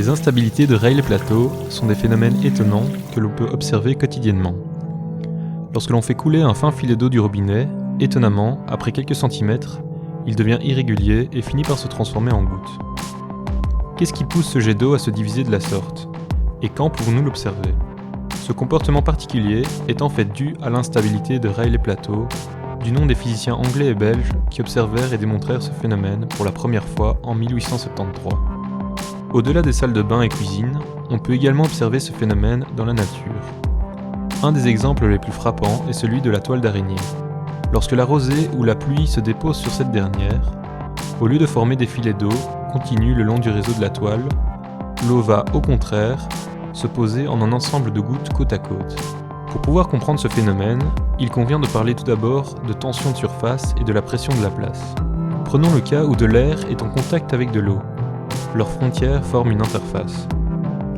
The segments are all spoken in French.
Les instabilités de Rayleigh-Plateau sont des phénomènes étonnants que l'on peut observer quotidiennement. Lorsque l'on fait couler un fin filet d'eau du robinet, étonnamment, après quelques centimètres, il devient irrégulier et finit par se transformer en goutte. Qu'est-ce qui pousse ce jet d'eau à se diviser de la sorte? Et quand pouvons-nous l'observer? Ce comportement particulier est en fait dû à l'instabilité de Rayleigh-Plateau, du nom des physiciens anglais et belges qui observèrent et démontrèrent ce phénomène pour la première fois en 1873. Au-delà des salles de bain et cuisine, on peut également observer ce phénomène dans la nature. Un des exemples les plus frappants est celui de la toile d'araignée. Lorsque la rosée ou la pluie se dépose sur cette dernière, au lieu de former des filets d'eau continus le long du réseau de la toile, l'eau va, au contraire, se poser en un ensemble de gouttes côte à côte. Pour pouvoir comprendre ce phénomène, il convient de parler tout d'abord de tension de surface et de la pression de la place. Prenons le cas où de l'air est en contact avec de l'eau. Leurs frontières forment une interface.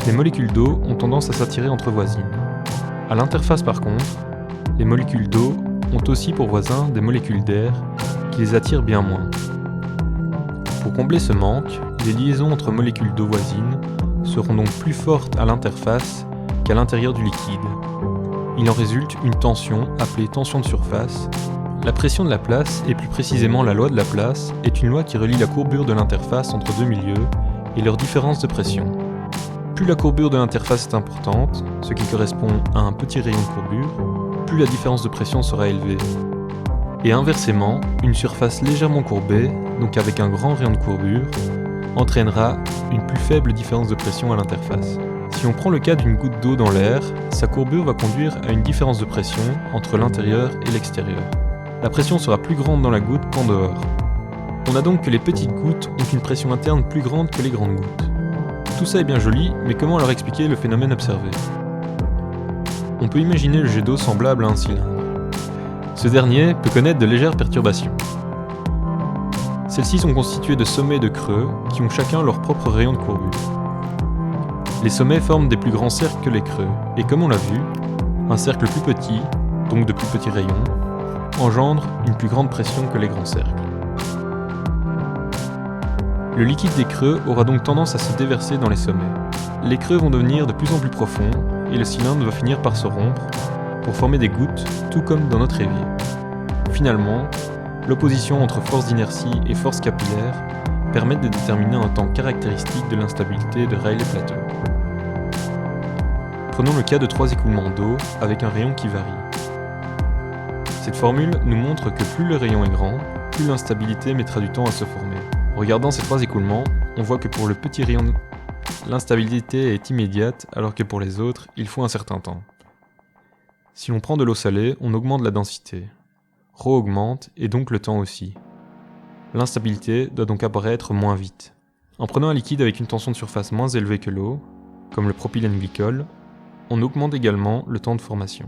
Les molécules d'eau ont tendance à s'attirer entre voisines. À l'interface par contre, les molécules d'eau ont aussi pour voisins des molécules d'air qui les attirent bien moins. Pour combler ce manque, les liaisons entre molécules d'eau voisines seront donc plus fortes à l'interface qu'à l'intérieur du liquide. Il en résulte une tension appelée tension de surface. La pression de la place, et plus précisément la loi de la place, est une loi qui relie la courbure de l'interface entre deux milieux et leur différence de pression. Plus la courbure de l'interface est importante, ce qui correspond à un petit rayon de courbure, plus la différence de pression sera élevée. Et inversement, une surface légèrement courbée, donc avec un grand rayon de courbure, entraînera une plus faible différence de pression à l'interface. Si on prend le cas d'une goutte d'eau dans l'air, sa courbure va conduire à une différence de pression entre l'intérieur et l'extérieur. La pression sera plus grande dans la goutte qu'en dehors. On a donc que les petites gouttes ont une pression interne plus grande que les grandes gouttes. Tout ça est bien joli, mais comment alors expliquer le phénomène observé? On peut imaginer le jet d'eau semblable à un cylindre. Ce dernier peut connaître de légères perturbations. Celles-ci sont constituées de sommets et de creux qui ont chacun leur propre rayon de courbure. Les sommets forment des plus grands cercles que les creux, et comme on l'a vu, un cercle plus petit, donc de plus petits rayons, engendre une plus grande pression que les grands cercles. Le liquide des creux aura donc tendance à se déverser dans les sommets. Les creux vont devenir de plus en plus profonds, et le cylindre va finir par se rompre pour former des gouttes, tout comme dans notre évier. Finalement, l'opposition entre force d'inertie et force capillaire permet de déterminer un temps caractéristique de l'instabilité de Rayleigh-Plateau. Prenons le cas de 3 écoulements d'eau avec un rayon qui varie. Cette formule nous montre que plus le rayon est grand, plus l'instabilité mettra du temps à se former. En regardant ces 3 écoulements, on voit que pour le petit rayon, l'instabilité est immédiate alors que pour les autres, il faut un certain temps. Si l'on prend de l'eau salée, on augmente la densité. ρ augmente et donc le temps aussi. L'instabilité doit donc apparaître moins vite. En prenant un liquide avec une tension de surface moins élevée que l'eau, comme le propylène glycol, on augmente également le temps de formation.